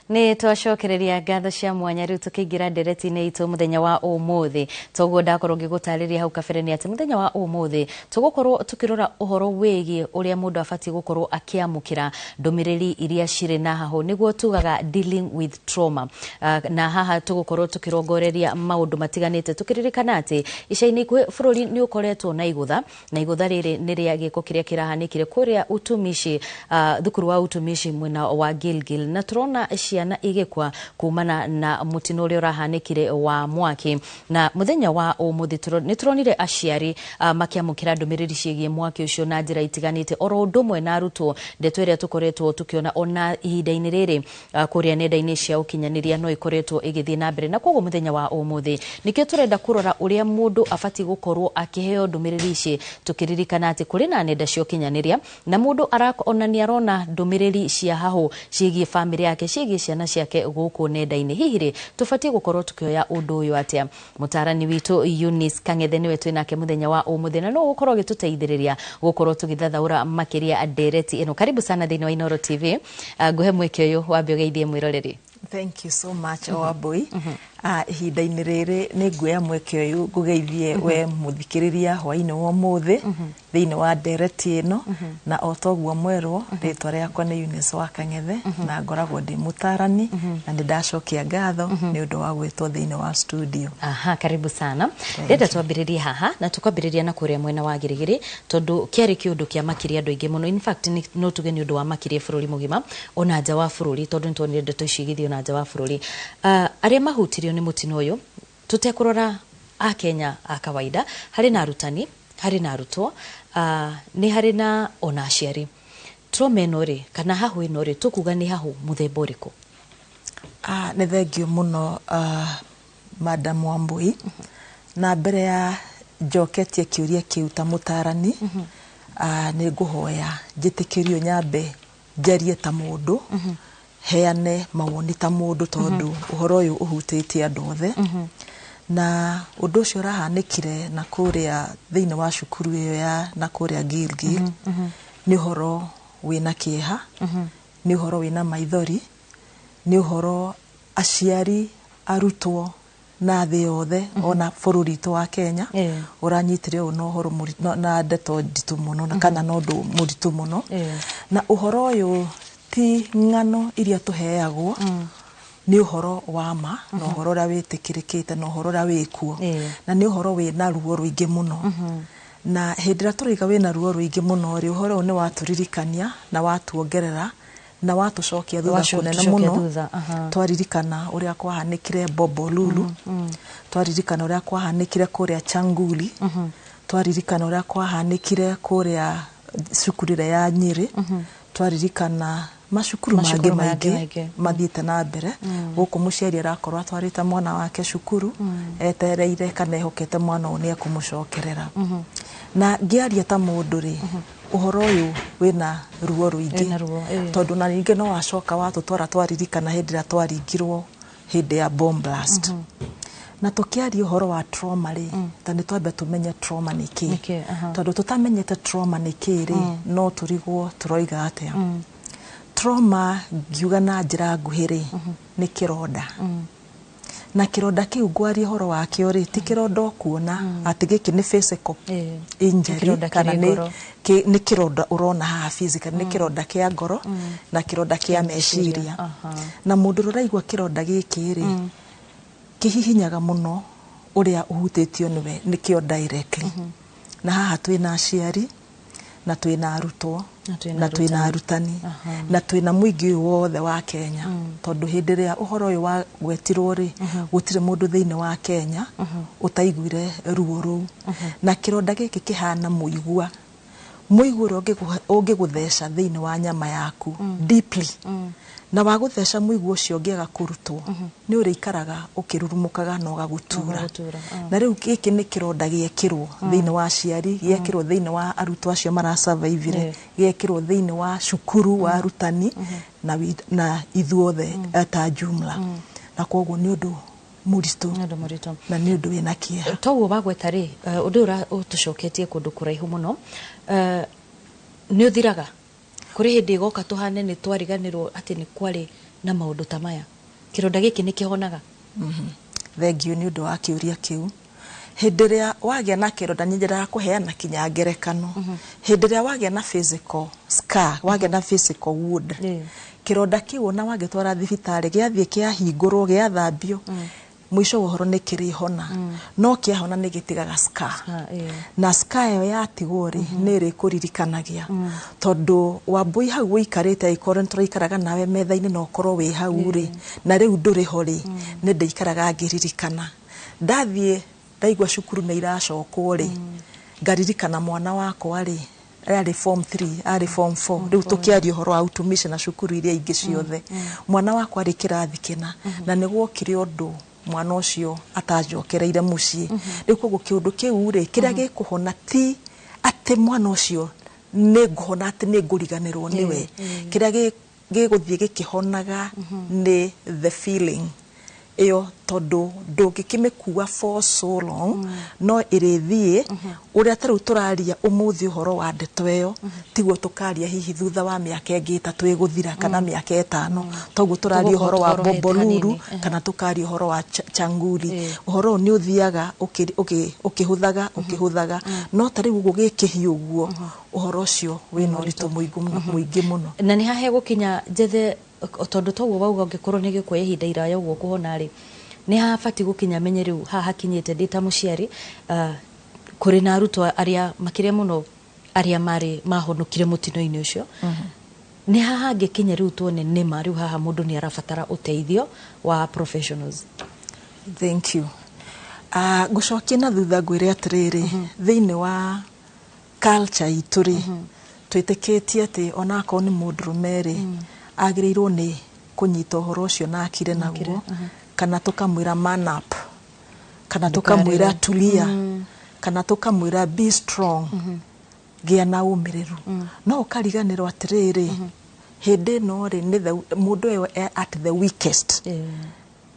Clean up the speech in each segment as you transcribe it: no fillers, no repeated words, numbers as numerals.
Ni twacokereria ngatho cia mwanya riu tukiingira ndereti-ini itu muthenya wa umuthi toguo ndakorwo ngigutariria hau kabere ni ati muthenya wa umuthi tugukorwo tukirora uhoro wigi uria mundu abati gukorwo akiamukira ndumiriri iria ciri na haho niguo tugaga dealing with trauma na haha tugukorwo tukirongoreria maundu matiganite tukiririkana ati ica-ini kwe bururi ni ukoretwo na igutha riri ni ria giko kiria kirahanikire kuria utumishi thukuru wa utumishi mwena wa Gilgil na turona ciana igikwa kumana na mutino uria urahanikire wa mwaki na muthenya wa umuthi ni turonire aciari makiamukira ndumiriri ciigie mwaki ucio na njira itiganite oro ndumwe na arutwo ndeto iria tukoretwo tukiona ona ihinda-ini riri kuria nenda-ini cia ukinyaniria no ikoretwo igithii na mbere na koguo muthenya wa umuthi nikio turenda kurora uria mundu afati gukorwo akiheo ndumiriri ici tukiririkana ati kuri na nenda cia ukinyaniria na mundu araonania arona ndumiriri cia haho ciigie family yake ciigie ciana ciake guku nenda-ini hihiri tufati gukorwo tukioya undu uyu atia mutarani witu Eunice Kang'ethe niwe twinake muthenya wa umuthi na no gukorwo gituteithiriria gukorwo tugithathaura makiria ndereti ino karibu sana thini wa Inooro TV nguhe mweke uyu wambe ugeithie mwiroreri. Thank you so much Wambui. Ihinda-ini riri ni nguya mweke uyu ngugeithie we muthikiriria hwaini wa umuthi thiini wa ndereti ino na otoguo mwerwo ritwa riakwa ni Eunice wa Kang'ethe na ngoragwo ndi mutarani na ndacokia ngatho ni undu wa gwitwo thiini wa studio. Karibu sana. Ndenda twambiririe haha na tukwambiriria na kuria mwena wa Girigiri tondu kiari kiundu kia makiria andu aingi muno in fact no tuge ni undu wa makiria bururi mugima ona nja wa bururi tondu ntoni ndeto icigithio na nja wa bururi aria mahutirio ni mutino uyu tutekurora a Kenya a kawaida hari na arutani hari na arutwo ni hari na ona aciari trauma ino ri kana hahu ino ri tukuga ni hahu muthemba uriku? Ni thengio muno Madam Wambui na mbere ya njoketie kiuria kiu ta mutarani ni nguhoya njitikirio nyambe njarie ta mundu heane mawoni ta mundu tondu uhoro uyu uhutitie andu othe na undu ucio urahanikire na kuria thiini wa cukuru iyo ya na kuria Gilgil ni uhoro wina kieha ni uhoro wina maithori ni uhoro aciari arutwo na thi yothe ona bururi tu wa Kenya uranyitire no uhoro na ndeto nditu muno na kana no ndu muritu muno na uhoro uyu ti ng'ano iria tuheagwo ni uhoro wa ma no uhoro ura witikirikite no uhoro ura wikuo na ni uhoro wina ruo ruingi muno na hindira turiga wina ruo ruingi muno ri uhoro ni waturirikania na watuongerera na watucokia thutha kunene muno twaririkana uria kwahanikire Bobo Lulu twaririkana uria kwahanikire kuria Changuli twaririkana uria kwahanikire kuria cukurire ya Nyeri twaririkana mashukuru maingi mathiite na mbere guku muciari arakorwo atwarite mwana wake cukuru etereire kana ehokete mwana uyu ni ekumucokerera na ngiaria ta mundu ri uhoro uyu wina ruo ruingi tondu na ninge no wacoka watutwara twaririkana hindira twaringirwo hindi ya bomb blast na tukiaria uhoro wa trauma ri tani twambe tumenye trauma ni ki tondu tutamenyete trauma ni ki ri no turigwo turoiga atia trauma ngiuga na njira nguhiri ni kironda na kironda kiu ngwaria horo wakio ri ti kironda kuona ati giki ni physical injury kana ni kironda urona ha physical ni kironda kia ngoro na kironda kia meciria na mundu ruraigwa kironda giki ri kihihinyaga muno uria uhutitio niwe ni kio directly na haha twina aciari na twina arutwo na twina arutani na twina muingi wothe wa Kenya tondu hindiria uhoro uyu wa gwetirwo ri gutire mundu thiini wa Kenya utaiguire ruo ru na kironda giki kihana muigua ro ungigutheca thiini wa nyama yaku deeply na wagutheca muigua ucio ngiaga kurutwo ni urikaraga ukirurumukaga no gagutura na riu giki ni kironda giekirwo thiini wa ciari giekirwo thiini wa arutwo acio mara survive giekirwo thiini wa cukuru wa arutani na ithuothe ta jumla na koguo ni undu muritu na ni undu wina kieha toguo bagweta ri undu ura utucoketie kundu kuraihu muno ni uthiraga kuri hindi goka tuhane ni twariganirwo ati ni kwari na maundu ta maya kironda giki ni kihonaga Thengiũ nĩ ũndũ wa kĩũria kĩu. Hĩndĩ ĩrĩa wagĩa na kĩronda nĩ njĩra ya kũheana kinya ngerekano. Hĩndĩ ĩrĩa wagĩa na physical scar, wagĩa na physical wound, kĩronda kĩu ona wangĩtwara thibitarĩ gĩathiĩ kĩahingũrwo gĩathambio, mũico wa ũhoro nĩ kĩrĩhona. No kĩahona nĩ gĩtigaga scar. Na scar ĩyo yatigwo rĩ nĩ ĩrĩkũririkanagia. Tondũ Wambui hau ũikarĩte aikorwo nĩ tũraikaraga nawe metha-inĩ na ũkorwo wĩ hau rĩ, na rĩu ndũrĩ ho rĩ, nĩ ndaikaraga ngĩririkana. Ndathiĩ ndaigua cukuru nĩ iracokwo rĩ, ngaririkana mwana wakwa rĩ, arĩ form 3, arĩ form 4, rĩu tũkĩaria ũhoro wa utumishi na cukuru iria ingĩ ciothe. Mwana wakwa arĩ kĩrathi kĩna, na nĩ gwokire ũndũ mwana ũcio atanjokereire mũciĩ. Rĩu koguo kĩũndũ kĩu rĩ, kĩrĩa gĩkũhona ti atĩ mwana ũcio nĩ ngũhona atĩ nĩ ngũriganĩrwo nĩwe. Kĩrĩa gĩgũthiĩ gĩkĩhonaga nĩ the feeling ĩyo, tondũ ndũngĩkĩmĩkua for so long, no ĩrĩthiĩ ũrĩa tarĩu tũraria ũmũthĩ ũhoro wa ndeto ĩyo, tiguo tũkaria hihi thutha wa mĩaka ĩngĩ ĩtatũ ĩgũthira kana mĩaka ĩtano, toguo tũraria ũhoro wa Bombolulu kana tũkaria ũhoro wa Changuri. Ũhoro nĩ ũthiaga ũkĩhũthaga, no tarĩu ũguo gĩkĩhiũ ũguo, ũhoro ũcio wĩna ũritũ mũingĩ mũno. Na nĩ hahe gũkinya njethe tondu toguo wauga ũngĩkorwo nĩ gĩkuoya ihinda iraya ũguo kũhona rĩ, nĩ habati gũkinya menye rĩu haha hakinyĩte ndĩ ta mũciari, kũrĩ na arutwo arĩa makĩria mũno arĩa marĩ mahonokire mũtino-inĩ ũcio. Nĩ haha hangĩkinya rĩu tuone nĩma rĩu haha mũndũ nĩ arabatara ũteithio wa professionals. Thank you. Ngũcokia na thutha ngwĩre atĩrĩrĩ, thĩinĩ wa culture itũ rĩ, twĩtĩkĩtie atĩ ona akorwo nĩ mũndũrũme rĩ, agĩrĩirwo nĩ kũnyita ũhoro ũcio na akire naguo, kana tũkamwĩra man up, kana tũkamwĩra tulia, kana tũkamwĩra be strong, gĩa na ũmĩrĩru. No ũkariganĩrwo atĩrĩrĩ, hĩndĩ ĩno rĩ mũndũ ũyũ at the weakest.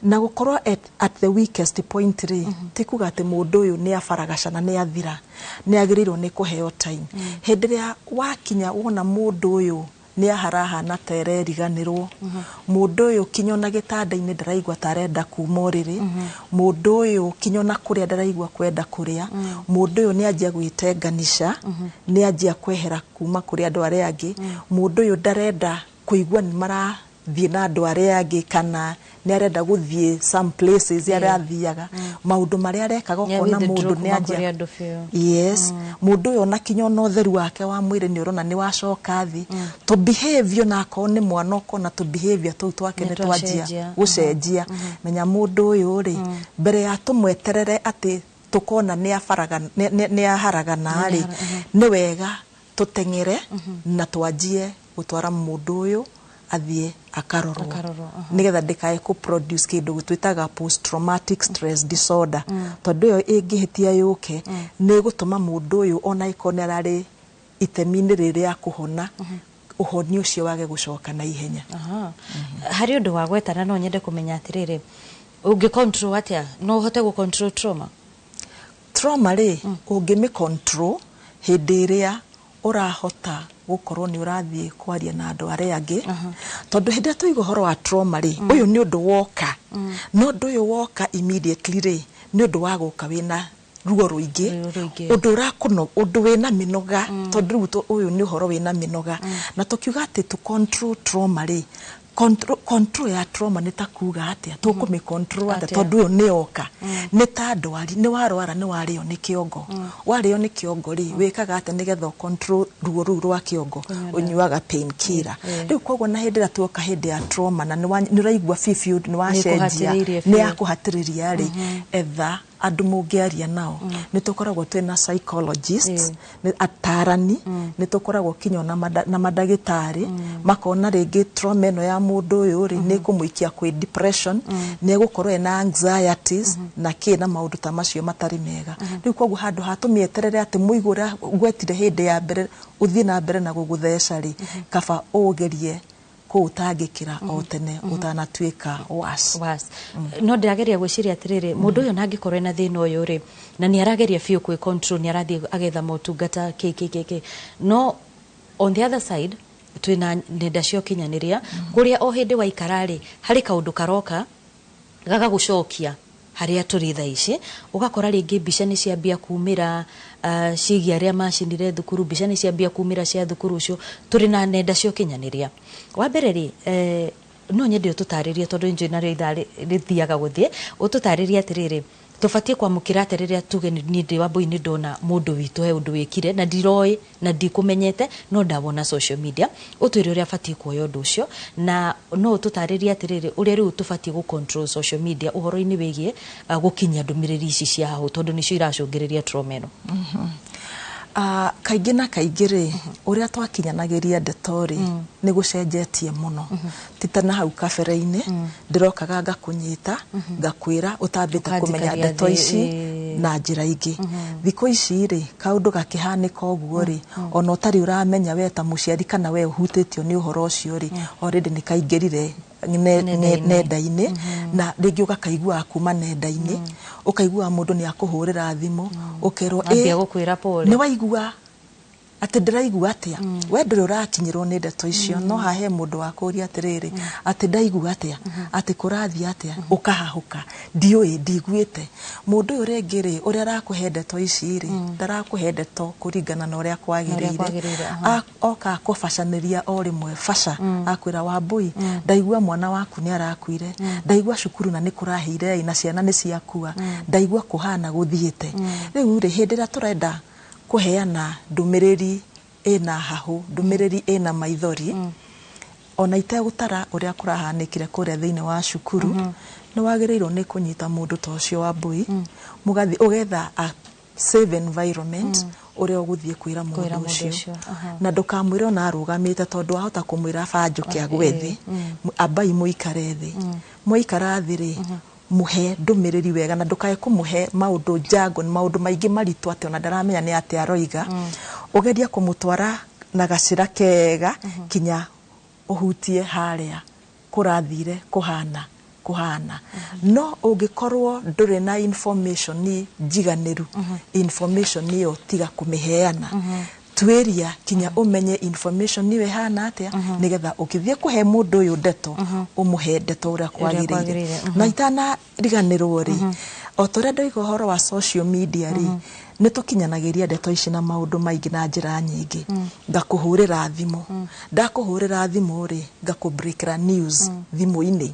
Na gũkorwo at the weakest point rĩ, ti kuga atĩ mũndũ ũyũ nĩ abaragacana nĩ athira, nĩ agĩrĩirwo nĩ kũheo time. Hĩndĩ ĩrĩa wakinya wona mũndũ ũyũ nĩ aharahana ta ereriganĩrwo, mũndũ ũyũ kinya ona gĩtanda-inĩ ndaraigua ta arenda kuma ũrĩrĩ, mũndũ ũyũ kinya ona kũrĩa ndaraigua kwenda kũrĩa, mũndũ ũyũ nĩ anjia gwĩtenganisha, nĩ anjia kwehera kuma kũrĩ andũ arĩa angĩ, mũndũ ũyũ ndarenda kũigua nĩ marathiĩ na andũ arĩa angĩ, kana nĩ arenda gũthiĩ some places arathiaga, maũndũ marĩa arekaga ũkona mũndũ nĩ anjia. Yes, mũndũ ũyũ ona kinya ona ũtheru wake wa mwĩrĩ nĩ ũrona nĩ wacoka thĩ. To behave na akorwo nĩ mwana ũkona to behavior tũu twake nĩ twanjia gũcenjia. Menya mũndũ ũyũ rĩ, mbere ya tũmweterere atĩ tũkona nĩ aharagana rĩ, nĩ wega tũteng'ere na twanjie gũtwara mũndũ ũyũ athiĩ akarorwo, nĩgetha ndĩkae kũ-produce kĩndũ twĩtaga post traumatic stress disorder. Tondũ ĩyo ĩngĩhĩtia yũke nĩ gũtũma mũndũ ũyũ ona ĩkorwo nĩ ararĩ itemi-inĩ rĩrĩ ya kũhona, ũhoni ũcio wage gũcoka na ihenya. Harĩ ũndũ wa gwetana no nyende kũmenya atĩrĩrĩ, ũngĩ control atĩa, no ũhote gũ control trauma? Trauma rĩ, ũngĩmĩ control hĩndĩ ĩrĩa ũrahota gũkorwo nĩ ũrathiĩ kwaria na andũ arĩa angĩ. Tondũ hĩndĩ ĩrĩa tũiga ũhoro wa trauma rĩ, ũyũ nĩ ũndũ woka, no ũndũ ũyũ woka immediately rĩ, nĩ ũndũ wa gũka wĩna ruo rũingĩ, ũndũ ũrakũno, ũndũ wĩna mĩnoga, tondũ rĩu ũyũ nĩ ũhoro wĩna mĩnoga. Na tũkiuga atĩ to control trauma rĩ, control ya trauma nĩ ta kuga atĩa, tũkũmĩ control atĩa, tondũ ũyũ nĩ oka, nĩ ta ndwari, nĩ warwara nĩ warĩo nĩ kĩongo, warĩo nĩ kĩongo rĩ, wĩkaga atĩa nĩgetha control ruo rũu rwa kĩongo, ũnyuaga pain killer. Rĩu koguo na hĩndĩ ĩrĩa tuoka hĩndĩ ya trauma na nĩ ũraigua bibiũ nĩ wacenjia, nĩ yakũhatĩrĩria rĩ, etha andũ mũngĩaria nao. Nĩ tũkoragwo twĩna psychologists, atarani, nĩ tũkoragwo kinya na mandagĩtarĩ, makona rĩngĩ trauma ĩno ya mũndũ ũyũ rĩ, nĩ kũmũikia kwĩ depression, nĩ egũkorwo ena anxieties na na maũndũ ta macio matarĩ mega. Rĩu koguo handũ ha tũmĩeterere atĩ mũigũ ũrĩa gwetire hĩndĩ ya mbere ũthiĩ na mbere na gũgũtheca rĩ, kaba ũgerie kũutangĩkĩra o tene ũtanatuĩka worse. No ndĩrageria gwĩciria atĩrĩrĩ, mũndũ ũyũ nangĩkorwo ena thĩna ũyũ rĩ, na nĩ arageria biũ kwĩ control, nĩ arathiĩ agetha motungata no on the other side twina nenda cio kinyaniria kuria o hindi wa ikarari hari kaundu karoka gagagucokia haria turi thaa ici ugakora ringi mbica ni ciambia kumira cigi aria macinire thukuru mbica ni ciambia kumira cia thukuru ucio turi na nenda cio kinyaniria wa mbere ri no nyende ututaririe tondu injo na rithiaga guthie ututaririe atiriri tufatie kwamukira atiriri tuge ni ndi Wambui ni ndona mundu witu he undu wikire na ndiroi na ndikumenyete no ndabona social media utwire uria fatie kuoya undu ucio na no ututaririe atiriri uria riu tufatie gu control social media uhoro-ini wigie gukinyia ndumiriri ici cia hahu tondu nicio iracungiriria trauma ino. Kaingĩ na kaingĩ rĩ uria twakinyanagiria ndetori ni gucenjetie muno titana hau kabere-ini ndirokaga ngakunyita ngakwira utambite kumenya ndeto ici na njira ingi thikũ ici rĩ kaundu gakihanika ũguo rĩ ona utari uramenya we ta muciari kana we uhutitio ni uhoro ucio rĩ already ni kaingirire nenda-ini na ringi ugakaigua kuma nenda-ini ukaigua mundu ni akuhurira thimu ukerwo ambia gukwira pole ni waigua ati ndiraigua atia we nduri urakinyirwo ni ndeto icio no hahe mundu wa kuria atiriri ati ndaigua atia ati kurathi atia ukahahuka ndioi ndiguite mundu uri ngiri uri arakuhe ndeto ici ri ndarakuhe ndeto kuringana na uria kwagirire oka kufacaniria o rimwe faca akwira Wambui ndaigua mwana waku ni arakuire ndaigua cukuru na ni kuraheire ina ciana ni ciakua ndaigua kuhana guthiite riu ri hindira turenda kuheana ndumiriri ina hahu ndumiriri ina maithori ona itegutara uria kurahanikire kuria thiini wa cukuru ni wagirirwo ni kunyita mundu ta ucio Wambui mugathi ugetha a safe environment uria uguthie kwira mundu ucio na ndukamwire ona arugamite tondu ahota kumwira banjuke agwethi abai muikare thi muikara thiri muhe ndumiriri wega na ndukae kumuhe maundu jango maundu maingi maritu ati ona ndaramenya ni ati aroiga ugeria kumutwara na gacira kega kinya uhutie haria kurathire kuhana no ungikorwo nduri na information ni jiganiru information niyo tiga kumiheana tweria kinya umenye information niwe hana atia nigetha ukithie kuhe mundu uyu ndeto umuhe ndeto uria kwagirire na itana riganirwo ri o tore ndoiga uhoro wa social media ri ni tukinyanagiria ndeto ici na maundu maingi na njira nyingi ngakuhurira thimu ndakuhurira thimu ri ngakubreakera news thimu-ini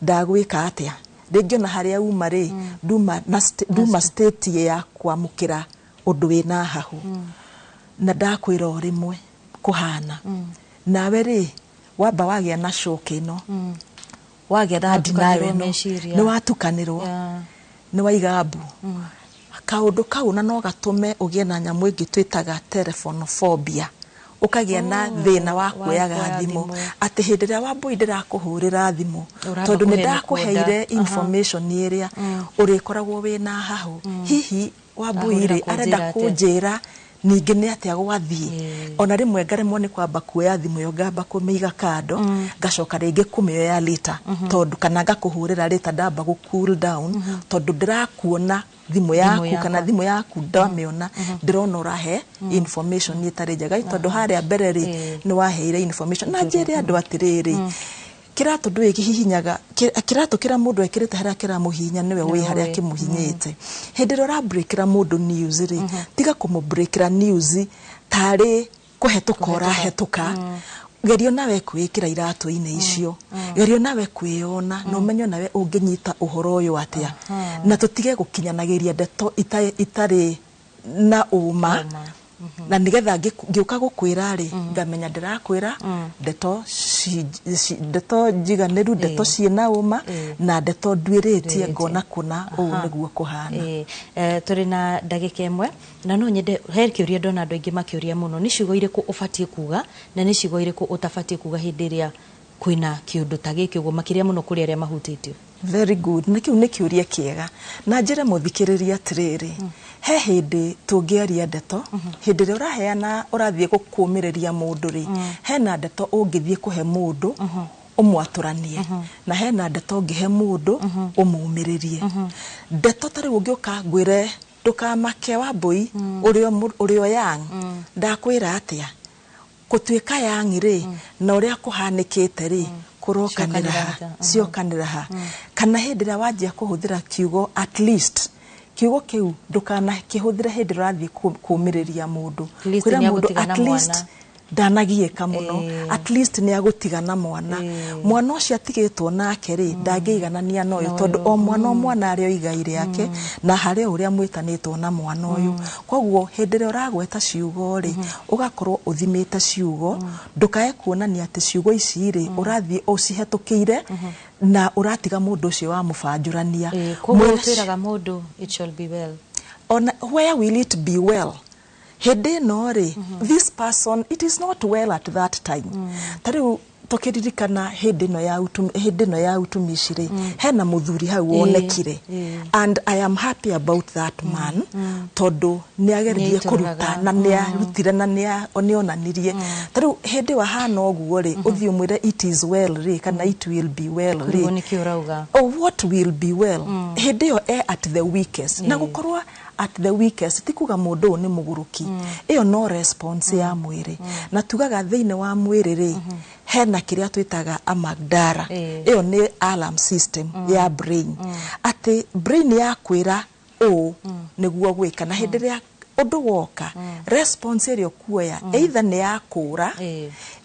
ndagwika atia ringi na haria uma ri nduma state ya kwamukira undu wina hahu na ndakwira o rimwe kuhana nawe ri wamba wagia na shock ino wagia na dinawe ni watukanirwo ni waigabu kaundu kau na no gatume ugie na nyamu ingi twitaga telephonophobia ukagia na thina wa kuoyaga thimu ati hindiria Wambui ndirakuhurira thimu tondu ni ndakuheire information iria urikoragwo wina hahu hihi Wambui ri arenda kunjira ningi ni atia gwathie ona rimwe ngaremwo ni kwamba kuoya thimu yo ngamba kumiiga kando ngacoka ringi kumioya later tondu kana ngakuhurira later ndamba gu cool down tondu ndirakuona thimu yaku kana thimu yaku ndamiona ndirona urahe information itari njega tondu haria mbere ri ni waheire information na njire andu atiriri kiratu ndwiki hihinyaga kiratu kira mundu ekirite haria kira muhinya niwe wi haria kimuhinyite hindiro ra breakira mundu news ri tiga kumu breakira news tari kuhetuka hetuka gerio nawe kwikira iratu-ini icio gerio nawe kwiona no menyo nawe unginyita uhoro uyu atia na tutige gukinyanagiria ndeto itari na uma na nigetha ngiuka gukwira ri ngamenya ndirakwira ndeto jiganiru ndeto ciina uma na ndeto ndwiritie ngona kuna uu niguo kuhana turi na ndagika imwe na no nyende he kiuria ndona andu aingi makiuria muno ni ciugo iriku ufatie kuga na ni ciugo iriku utafatie kuga hindi iria kwina kiundu ta giki uguo makiria muno kuri aria mahutitio. Very good nikiu ni kiuria kiega na njira muthikiriria atiriri he hindi tungiaria ndeto hindi ria uraheana urathie gukumiriria mundu ri hena ndeto ungithie kuhe mundu umwaturanie na hena ndeto ungihe mundu umumiririe ndeto tari ungiuka ngwire ndukamake Wambui urio yang ndakwira atia kutuika yangi ri na uria kuhanikite ri cionkanira ha kana hindira wajia kuhuthira kiugo at least kiugo kiu ndukana kihuthira hindi rathi kumiriria mundu kwira mundu at least ndanagieka muno at least ni agutigana mwana ucio atigitwo nake ri ndangeiganania noyo tondu o mwana ari oigaire yake na hari uria mwitanitwo na mwana uyu koguo hindire uragweta ciugo ri ugakorwo uthimite ciugo ndukae kuonania ati ciugo ici ri urathi ucihetukire na uratiga mundu ucio wa mubanjurania koguo twiraga mundu it shall be well where will it be well hede nore this person it is not well at that time tariu tokiririkana hede no ya utumishire hena muthuri hau wonekire and I am happy about that man todo niageririe kuruta na niarutire na nionanirie tariu hede wa hana oguo ri uthi umwire it is well ri kana it will be well ri what will be well hede yo at the weakest na gukorwa at the weakest tikuga mundu ni muguruki iyo no response ya mwiri na tugaga thiine wa mwiri ri hena kiria twitaga amagdara iyo ni alarm system ya brain ati brain ya kwira niguo gwika na hindiria undu woka response rio kuoya either ni ya kura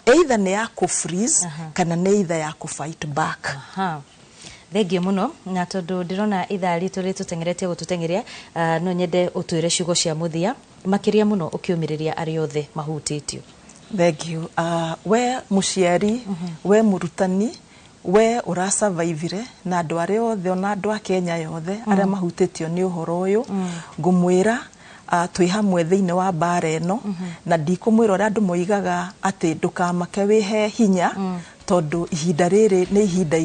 either ni ya ku freeze kana ni either ya ku fight back Thengio muno na tondu ndirona ithaa ritu ritutengeretie gututengeria no nyende utwire ciugo cia muthia makiria muno ukiumiriria ari othe mahutitio. Thengio we muciari we murutani we ura survive na andu ari othe ona andu a Kenya yothe aria mahutitio ni uhoro uyu ngumwira twi hamwe thiine wa bara eno na ndikumwira uri andu moigaga ati ndukamake wihe hinya tondu ihinda riri ni ihinda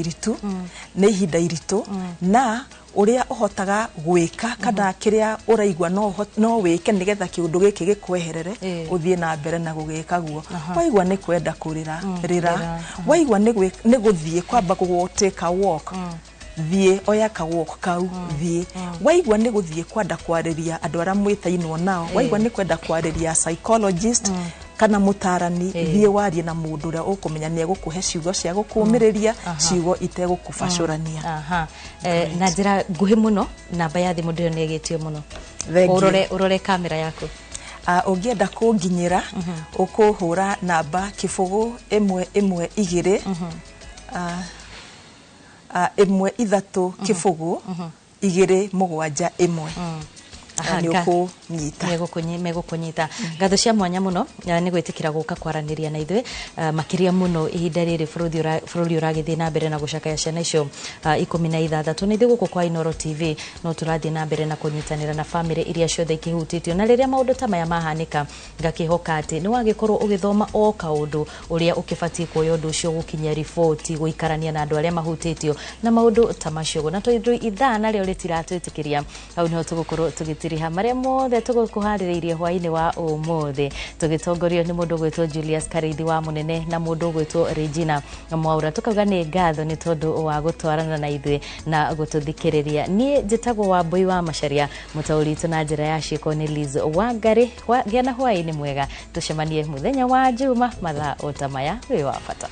iritu na uria uhotaga gwika kana kiria uraigwa no wike nigetha kiundu giki gikweherere uthie na mbere na gugika guo waigwa ni kwenda kurira rira waigwa ni guthie kwamba take a walk thie oya ka walk kau thie waigwa ni guthie kwenda kwariria andu ara mwitainwo nao waigwa ni kwenda kwariria psychologist kana mutarani thie warie na mundu uria ukumenya ni egukuhe ciugo cia gukumiriria ciugo itegukubacurania na njira nguhi muno namba ya thimu ndio negetio muno urore kamera yako ungienda kunginyira ukuhura namba 012 1 3 2 7 megukunyita ngatho cia mwanya muno ni gwitikira guka kwaraniria na ithui makiria muno ihinda riri bururi uragithie na mbere na gucakaya ciana icio 16 ni guku kwa Inoro TV no turathie na mbere na kunyitanira na family iria ciothe ikihutitio na riria maundu ta maya mahanika ngakihoka ati ni wagikorwo ugithoma o kaundu uria ukibatie kuoya undu ucio gukinya report guikarania na andu aria mahutitio na maundu ta macio na tondũ ithaa na rio ritiratwitikiria au no tugukorwo tugitiriha maria mothe tugukuhaririirie hwaini wa umuthi tugitongorio ni mundu gwitwo Julius Karithi wa munene na mundu gwitwo Regina Mwaura tukauga ni ngatho ni tondu wa gutwarana na ithui na gututhikiriria ni njitagwo wa Mbui wa Macharia mutauritu na njira ya ciiko ni Liz Wangari giana hwaini mwega tucemanie muthenya wa Juma mathaa otamaya wi wa bata.